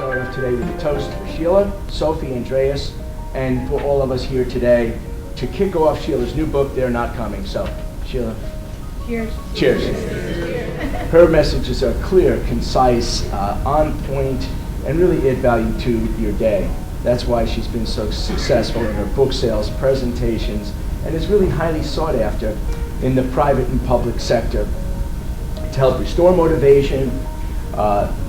start off today with a toast for Sheila, Sophie, Andreas, and for all of us here today to kick off Sheila's new book, They're Not Coming. So, Sheila. Cheers. Cheers. Her messages are clear, concise, on point, and really add value to your day. That's why she's been so successful in her book sales, presentations, and is really highly sought after in the private and public sector to help restore motivation,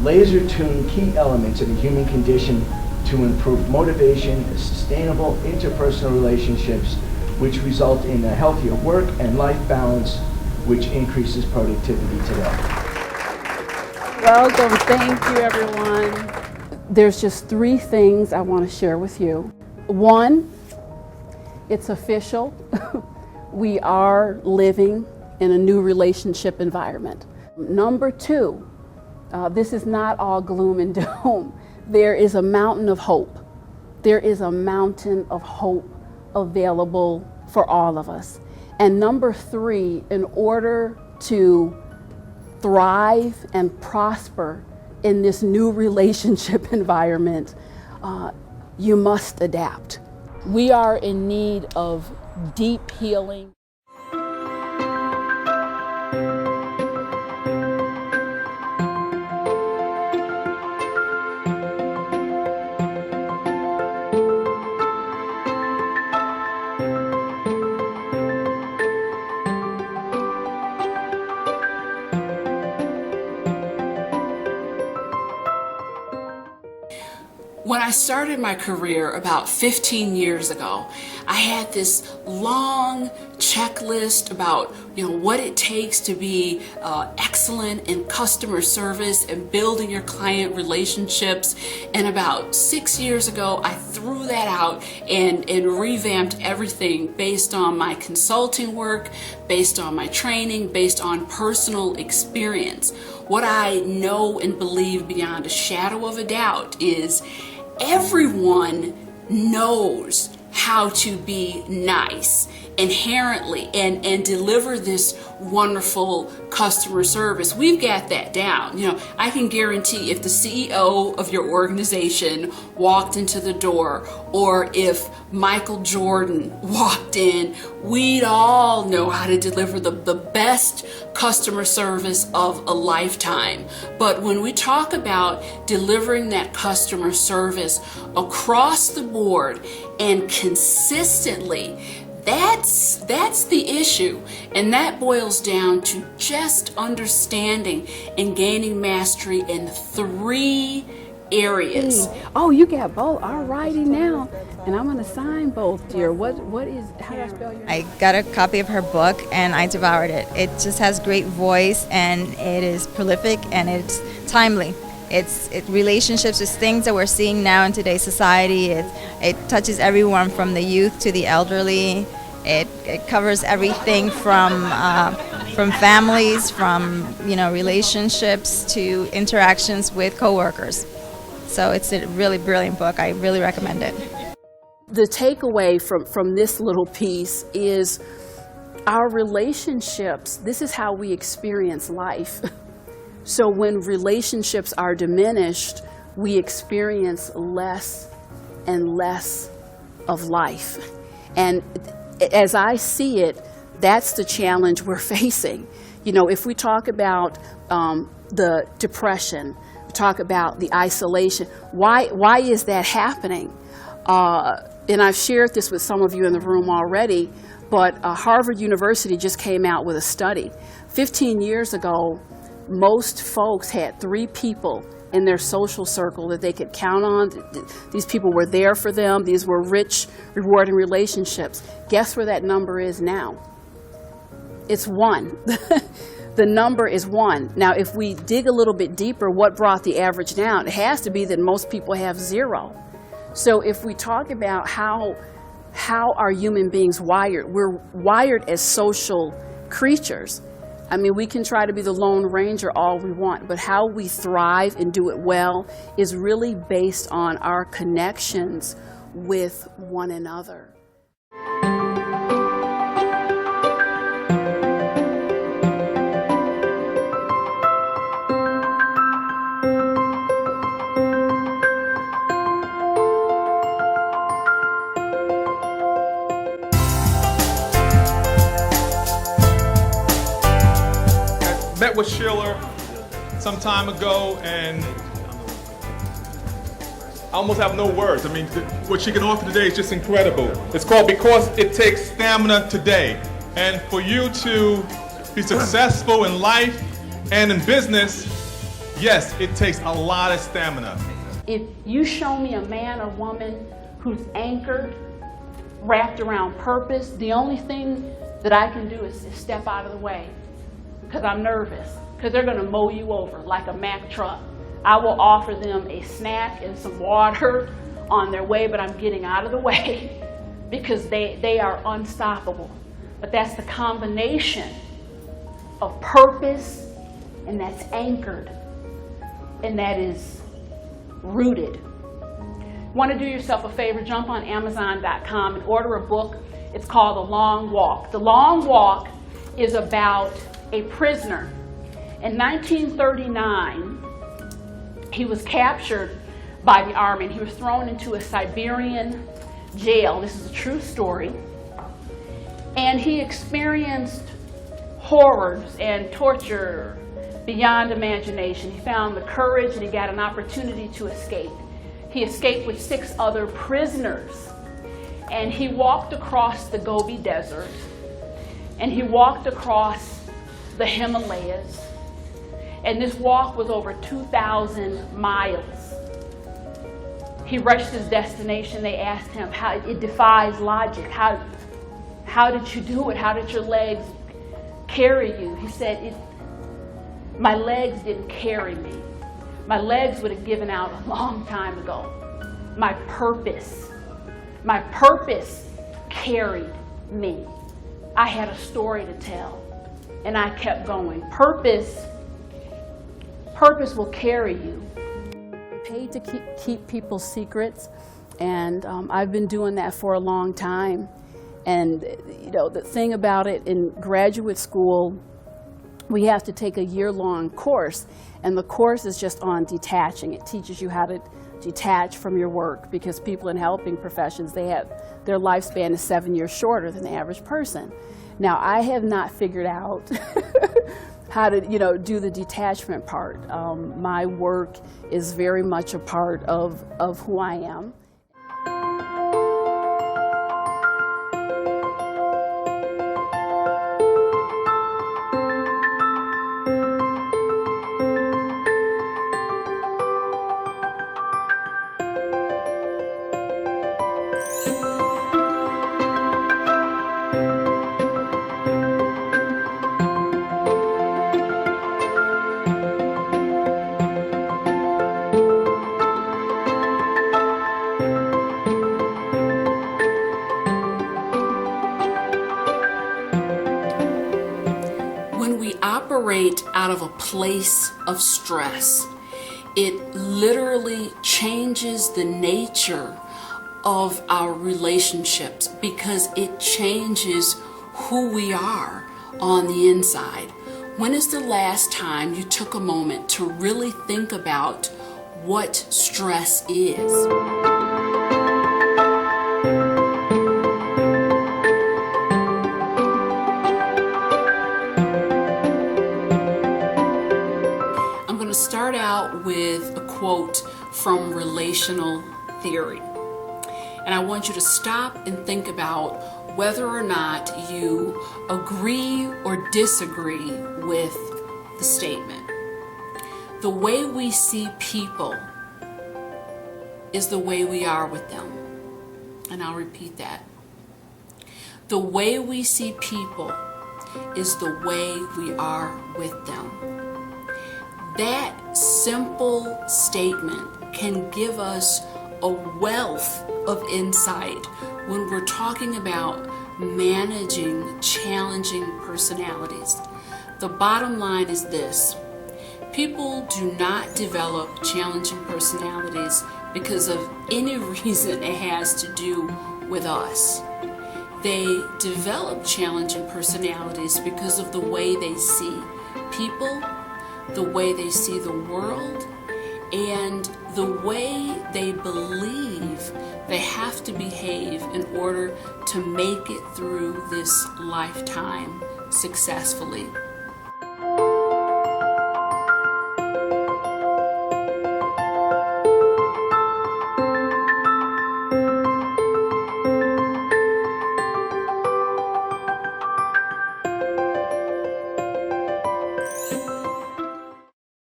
laser tune key elements of the human condition to improve motivation, sustainable interpersonal relationships, which result in a healthier work and life balance, which increases productivity today. Welcome. Thank you, everyone. There's just 3 things I want to share with you. 1, it's official. We are living in a new relationship environment. Number 2, this is not all gloom and doom. There is a mountain of hope. There is a mountain of hope available for all of us. And number 3, in order to thrive and prosper in this new relationship environment, you must adapt. We are in need of deep healing. When I started my career about 15 years ago, I had this long checklist about what it takes to be excellent in customer service and building your client relationships. And about 6 years ago, I threw that out and revamped everything based on my consulting work, based on my training, based on personal experience. What I know and believe beyond a shadow of a doubt is everyone knows how to be nice inherently and deliver this wonderful customer service. We've got that down. I can guarantee if the CEO of your organization walked into the door, or if Michael Jordan walked in, we'd all know how to deliver the best customer service of a lifetime. But when we talk about delivering that customer service across the board and consistently, that's the issue, and that boils down to just understanding and gaining mastery in 3 areas. Oh, you got both. All righty now. And I'm going to sign both, dear. How do I spell your name? I got a copy of her book and I devoured it. It just has great voice and it is prolific and it's timely. It's relationships, it's things that we're seeing now in today's society. It touches everyone from the youth to the elderly. It covers everything from families, from relationships to interactions with coworkers. So it's a really brilliant book. I really recommend it. The takeaway from this little piece is our relationships. This is how we experience life. So when relationships are diminished, we experience less and less of life. And as I see it, that's the challenge we're facing. If we talk about the depression, we talk about the isolation, why is that happening? And I've shared this with some of you in the room already, but Harvard University just came out with a study. 15 years ago, most folks had 3 people in their social circle that they could count on. These people were there for them. These were rich, rewarding relationships. Guess where that number is now? It's 1. The number is 1. Now, if we dig a little bit deeper, what brought the average down? It has to be that most people have 0. So if we talk about how are human beings wired, we're wired as social creatures. I mean, we can try to be the Lone Ranger all we want, but how we thrive and do it well is really based on our connections with one another. met with Sheila some time ago, and I almost have no words. I mean, what she can offer today is just incredible. It's called Because It Takes Stamina Today. And for you to be successful in life and in business, yes, it takes a lot of stamina. If you show me a man or woman who's anchored, wrapped around purpose, the only thing that I can do is step out of the way because I'm nervous, because they're going to mow you over like a Mack truck. I will offer them a snack and some water on their way, but I'm getting out of the way because they are unstoppable. But that's the combination of purpose, and that's anchored, and that is rooted. Want to do yourself a favor, jump on Amazon.com and order a book. It's called The Long Walk. The Long Walk is about a prisoner. In 1939, he was captured by the army and he was thrown into a Siberian jail. This is a true story. And he experienced horrors and torture beyond imagination. He found the courage and he got an opportunity to escape. He escaped with 6 other prisoners. And he walked across the Gobi Desert. And he walked across the Himalayas. And this walk was over 2,000 miles. He reached his destination. They asked him how it defies logic. How did you do it? How did your legs carry you? He said, my legs didn't carry me. My legs would have given out a long time ago. My purpose carried me. I had a story to tell, and I kept going. Purpose will carry you. I'm paid to keep people's secrets, and I've been doing that for a long time. And you know, the thing about it, in graduate school, we have to take a year-long course, and the course is just on detaching. It teaches you how to detach from your work, because people in helping professions, their lifespan is 7 years shorter than the average person. Now, I have not figured out how to, do the detachment part. My work is very much a part of who I am. Out of a place of stress, it literally changes the nature of our relationships, because it changes who we are on the inside. When is the last time you took a moment to really think about what stress is? Start out with a quote from relational theory. And I want you to stop and think about whether or not you agree or disagree with the statement. The way we see people is the way we are with them. And I'll repeat that. The way we see people is the way we are with them. That simple statement can give us a wealth of insight when we're talking about managing challenging personalities. The bottom line is this: people do not develop challenging personalities because of any reason it has to do with us. They develop challenging personalities because of the way they see people, the way they see the world, and the way they believe they have to behave in order to make it through this lifetime successfully.